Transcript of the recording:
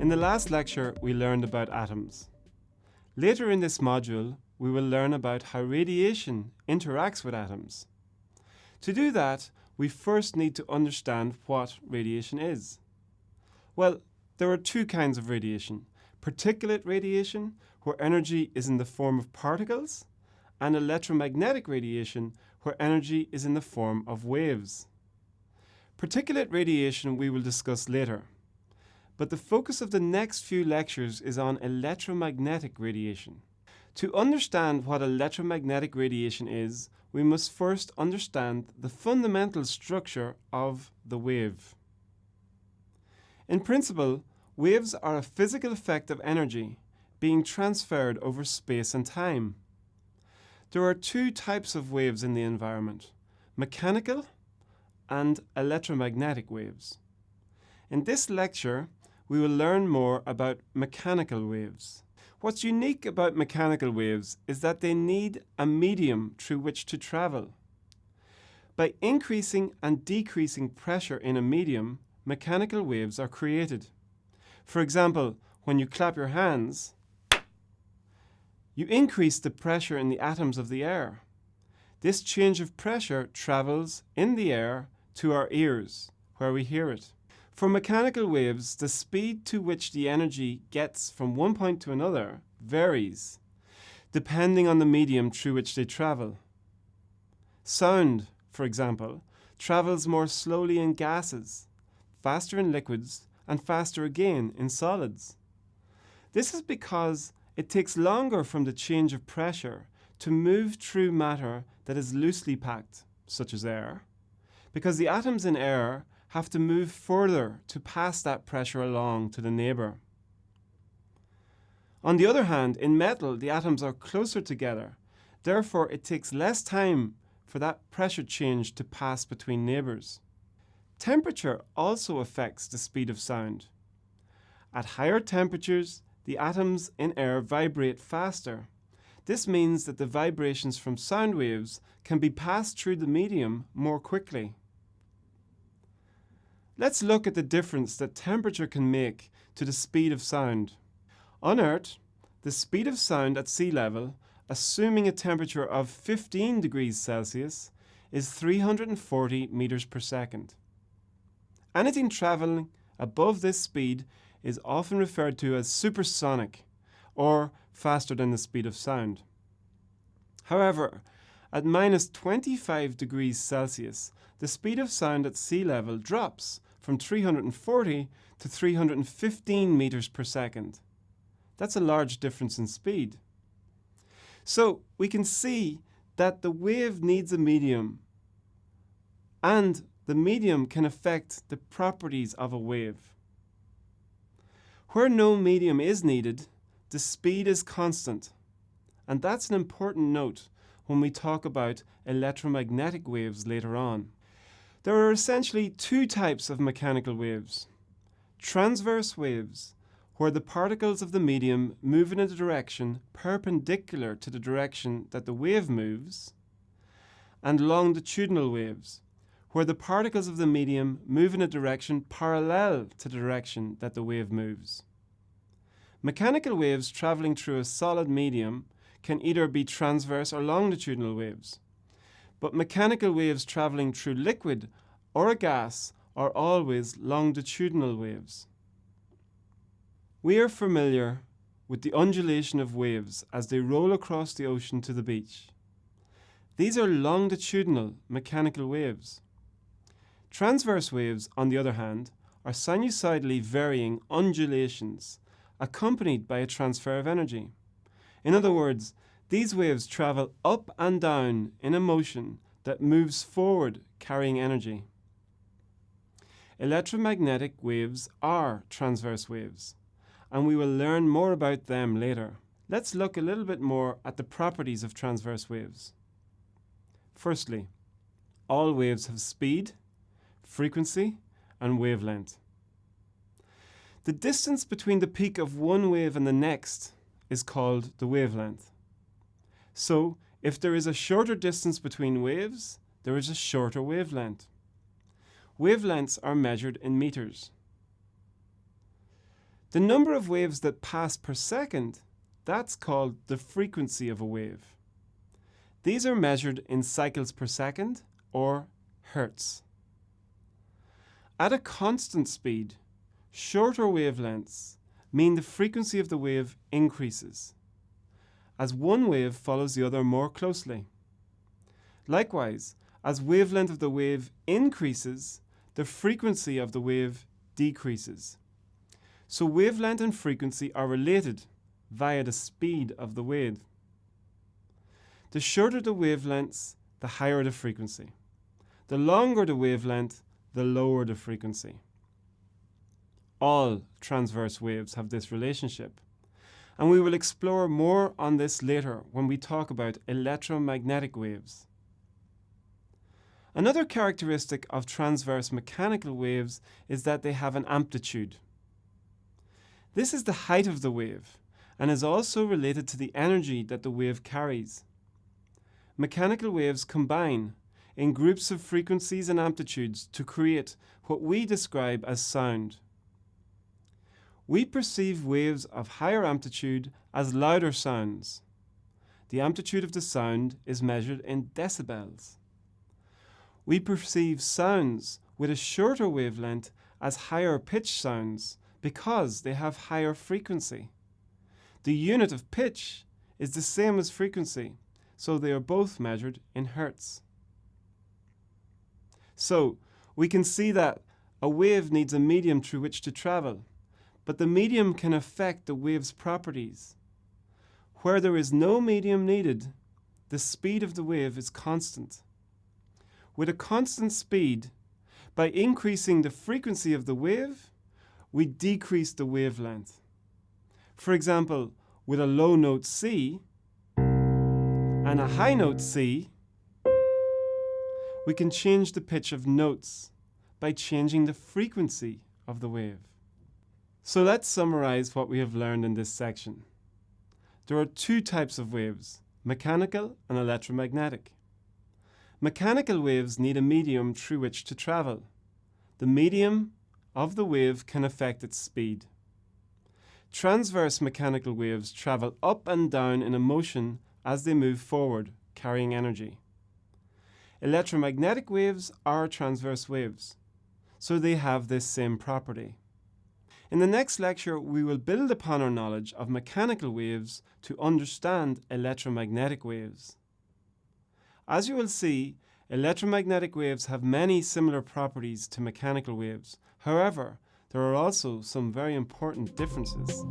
In the last lecture, we learned about atoms. Later in this module, we will learn about how radiation interacts with atoms. To do that, we first need to understand what radiation is. Well, there are two kinds of radiation: particulate radiation, where energy is in the form of particles, and electromagnetic radiation, where energy is in the form of waves. Particulate radiation we will discuss later, but the focus of the next few lectures is on electromagnetic radiation. To understand what electromagnetic radiation is, we must first understand the fundamental structure of the wave. In principle, waves are a physical effect of energy being transferred over space and time. There are two types of waves in the environment: mechanical and electromagnetic waves. In this lecture, we will learn more about mechanical waves. What's unique about mechanical waves is that they need a medium through which to travel. By increasing and decreasing pressure in a medium, mechanical waves are created. For example, when you clap your hands, you increase the pressure in the atoms of the air. This change of pressure travels in the air to our ears, where we hear it. For mechanical waves, the speed to which the energy gets from one point to another varies, depending on the medium through which they travel. Sound, for example, travels more slowly in gases, faster in liquids, and faster again in solids. This is because it takes longer from the change of pressure to move through matter that is loosely packed, such as air, because the atoms in air have to move further to pass that pressure along to the neighbor. On the other hand, in metal, the atoms are closer together. Therefore, it takes less time for that pressure change to pass between neighbors. Temperature also affects the speed of sound. At higher temperatures, the atoms in air vibrate faster. This means that the vibrations from sound waves can be passed through the medium more quickly. Let's look at the difference that temperature can make to the speed of sound. On Earth, the speed of sound at sea level, assuming a temperature of 15 degrees Celsius, is 340 meters per second. Anything traveling above this speed is often referred to as supersonic, or faster than the speed of sound. However, at minus 25 degrees Celsius, the speed of sound at sea level drops from 340 to 315 meters per second. That's a large difference in speed. So we can see that the wave needs a medium, and the medium can affect the properties of a wave. Where no medium is needed, the speed is constant. And that's an important note when we talk about electromagnetic waves later on. There are essentially two types of mechanical waves: transverse waves, where the particles of the medium move in a direction perpendicular to the direction that the wave moves, and longitudinal waves, where the particles of the medium move in a direction parallel to the direction that the wave moves. Mechanical waves traveling through a solid medium can either be transverse or longitudinal waves, but mechanical waves traveling through liquid or a gas are always longitudinal waves. We are familiar with the undulation of waves as they roll across the ocean to the beach. These are longitudinal mechanical waves. Transverse waves, on the other hand, are sinusoidally varying undulations accompanied by a transfer of energy. In other words, these waves travel up and down in a motion that moves forward carrying energy. Electromagnetic waves are transverse waves, and we will learn more about them later. Let's look a little bit more at the properties of transverse waves. Firstly, all waves have speed, frequency, and wavelength. The distance between the peak of one wave and the next is called the wavelength. So, if there is a shorter distance between waves, there is a shorter wavelength. Wavelengths are measured in meters. The number of waves that pass per second, that's called the frequency of a wave. These are measured in cycles per second, or hertz. At a constant speed, shorter wavelengths mean the frequency of the wave increases, as one wave follows the other more closely. Likewise, as wavelength of the wave increases, the frequency of the wave decreases. So wavelength and frequency are related via the speed of the wave. The shorter the wavelengths, the higher the frequency. The longer the wavelength, the lower the frequency. All transverse waves have this relationship, and we will explore more on this later when we talk about electromagnetic waves. Another characteristic of transverse mechanical waves is that they have an amplitude. This is the height of the wave and is also related to the energy that the wave carries. Mechanical waves combine in groups of frequencies and amplitudes to create what we describe as sound. We perceive waves of higher amplitude as louder sounds. The amplitude of the sound is measured in decibels. We perceive sounds with a shorter wavelength as higher pitch sounds because they have higher frequency. The unit of pitch is the same as frequency, so they are both measured in hertz. So, we can see that a wave needs a medium through which to travel, but the medium can affect the wave's properties. Where there is no medium needed, the speed of the wave is constant. With a constant speed, by increasing the frequency of the wave, we decrease the wavelength. For example, with a low note C and a high note C, we can change the pitch of notes by changing the frequency of the wave. So let's summarize what we have learned in this section. There are two types of waves, mechanical and electromagnetic. Mechanical waves need a medium through which to travel. The medium of the wave can affect its speed. Transverse mechanical waves travel up and down in a motion as they move forward, carrying energy. Electromagnetic waves are transverse waves, so they have this same property. In the next lecture, we will build upon our knowledge of mechanical waves to understand electromagnetic waves. As you will see, electromagnetic waves have many similar properties to mechanical waves. However, there are also some very important differences.